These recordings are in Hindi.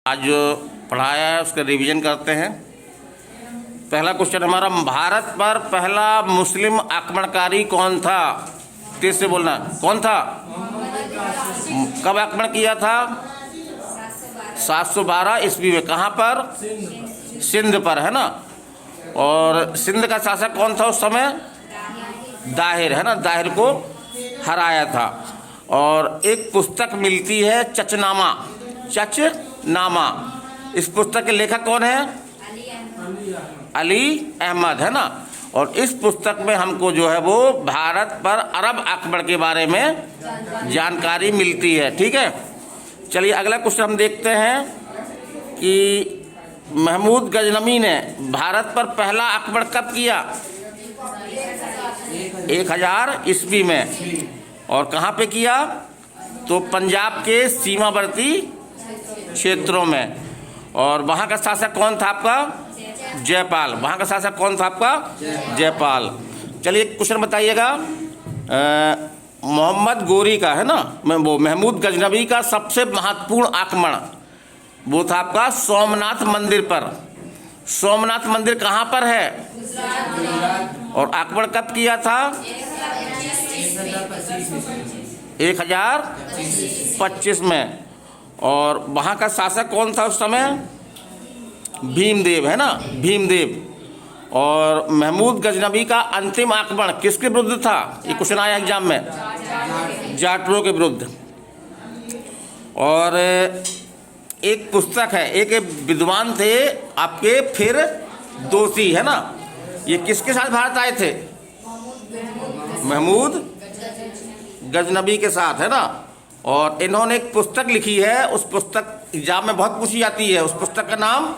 आज जो पढ़ाया है उसका रिवीजन करते हैं। पहला क्वेश्चन हमारा, भारत पर पहला मुस्लिम आक्रमणकारी कौन था? तेज से बोलना, कौन था? कब आक्रमण किया था? 712 ईस्वी में। कहाँ पर? सिंध पर, है ना। और सिंध का शासक कौन था उस समय? दाहिर, है ना। दाहिर को हराया था। और एक पुस्तक मिलती है चचनामा, चचनामा। इस पुस्तक के लेखक कौन है? अली अहमद, है ना। और इस पुस्तक में हमको जो है वो भारत पर अरब आक्रमण के बारे में जानकारी मिलती है। ठीक है, चलिए अगला क्वेश्चन हम देखते हैं कि महमूद गजनवी ने भारत पर पहला आक्रमण कब किया? 1000 ईस्वी में। और कहाँ पे किया? तो पंजाब के सीमावर्ती क्षेत्रों में। और वहाँ का शासक कौन था आपका? जयपाल। वहाँ का शासक कौन था आपका? जयपाल। चलिए क्वेश्चन बताइएगा, मोहम्मद गोरी का, है ना, वो महमूद गजनवी का सबसे महत्वपूर्ण आक्रमण वो था आपका सोमनाथ मंदिर पर। सोमनाथ मंदिर कहाँ पर है? और आक्रमण कब किया था? 1025 में। और वहाँ का शासक कौन था उस समय? भीमदेव, है ना, भीमदेव। और महमूद गजनवी का अंतिम आक्रमण किसके विरुद्ध था? ये क्वेश्चन आया एग्जाम में, जाटों के विरुद्ध। और एक पुस्तक है, एक विद्वान थे आपके फिर दोषी, है ना। ये किसके साथ भारत आए थे? महमूद गजनवी के साथ, है ना। और इन्होंने एक पुस्तक लिखी है, उस पुस्तक एग्जाम में बहुत पूछी जाती है। उस पुस्तक का नाम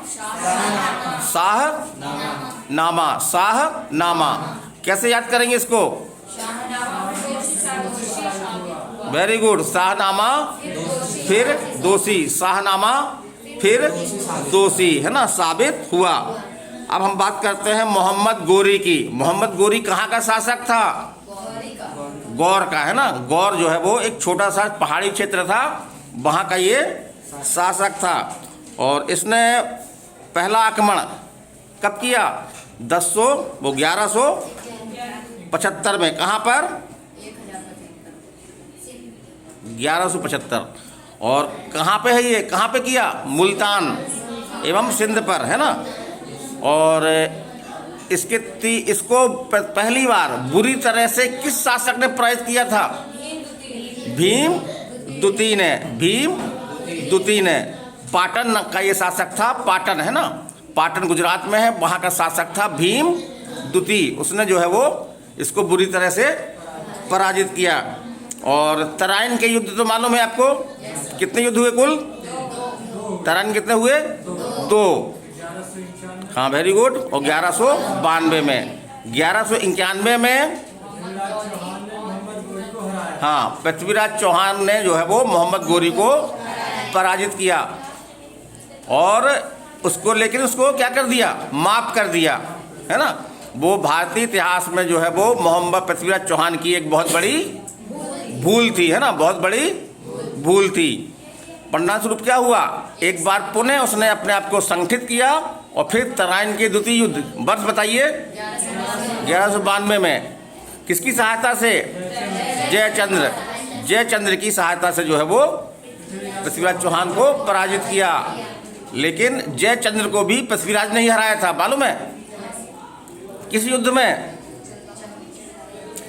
शाहनामा। शाहनामा कैसे याद करेंगे इसको? Very good. शाहनामा फिर दोषी, शाहनामा फिर दोषी, है ना, साबित हुआ। अब हम बात करते हैं मोहम्मद गोरी की। मोहम्मद गोरी कहाँ का शासक था? गौर का, है ना। गौर जो है वो एक छोटा सा पहाड़ी क्षेत्र था, वहाँ का ये शासक था। और इसने पहला आक्रमण कब किया? 1175 में। कहाँ पर? 1175। और कहाँ पे है ये? कहाँ पे किया? मुल्तान एवं सिंध पर, है ना। और इसको पहली बार बुरी तरह से किस शासक ने पराजित किया था? भीम द्वितीय ने। भीम द्वितीय ने। पाटन का ये शासक था, पाटन, है ना। पाटन गुजरात में है, वहाँ का शासक था भीम द्वितीय। उसने जो है वो इसको बुरी तरह से पराजित किया। और तराइन के युद्ध तो मालूम है आपको, कितने युद्ध हुए कुल? तराइन कितने हुए? 2। हाँ, वेरी गुड। और 1192 में, 1191 में हाँ, पृथ्वीराज चौहान ने जो है वो मोहम्मद गोरी को पराजित किया। और उसको, लेकिन उसको क्या कर दिया? माफ कर दिया, है ना। वो भारतीय इतिहास में जो है वो मोहम्मद पृथ्वीराज चौहान की एक बहुत बड़ी भूल थी, है ना, बहुत बड़ी भूल थी। परिणाम स्वरूप क्या हुआ? एक बार पुनः उसने अपने आप को संगठित किया और फिर तराइन के द्वितीय युद्ध, वर्ष बताइए? 1192 में। किसकी सहायता से? जयचंद्र की सहायता से जो है वो पृथ्वीराज चौहान को पराजित किया। लेकिन जयचंद्र को भी पृथ्वीराज ने ही हराया था, मालूम है? किस युद्ध में?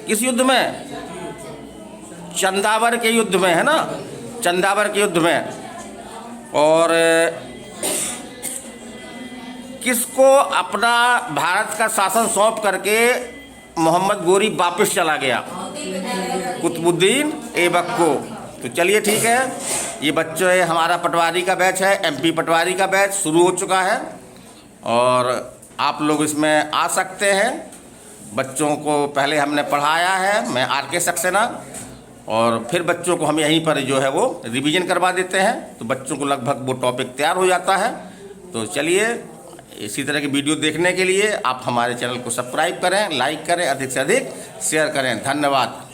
किस युद्ध में? चंदावर के युद्ध में, है ना, चंदावर के युद्ध में। और किसको अपना भारत का शासन सौंप करके मोहम्मद गोरी वापस चला गया? कुतुबुद्दीन ऐबक को। तो चलिए ठीक है, ये बच्चे हमारा पटवारी का बैच है, एमपी पटवारी का बैच शुरू हो चुका है और आप लोग इसमें आ सकते हैं। बच्चों को पहले हमने पढ़ाया है, मैं आर.के. सक्सेना, और फिर बच्चों को हम यहीं पर जो है वो रिवीजन करवा देते हैं, तो बच्चों को लगभग वो टॉपिक तैयार हो जाता है। तो चलिए, इसी तरह की वीडियो देखने के लिए आप हमारे चैनल को सब्सक्राइब करें, लाइक करें, अधिक से अधिक शेयर करें। धन्यवाद।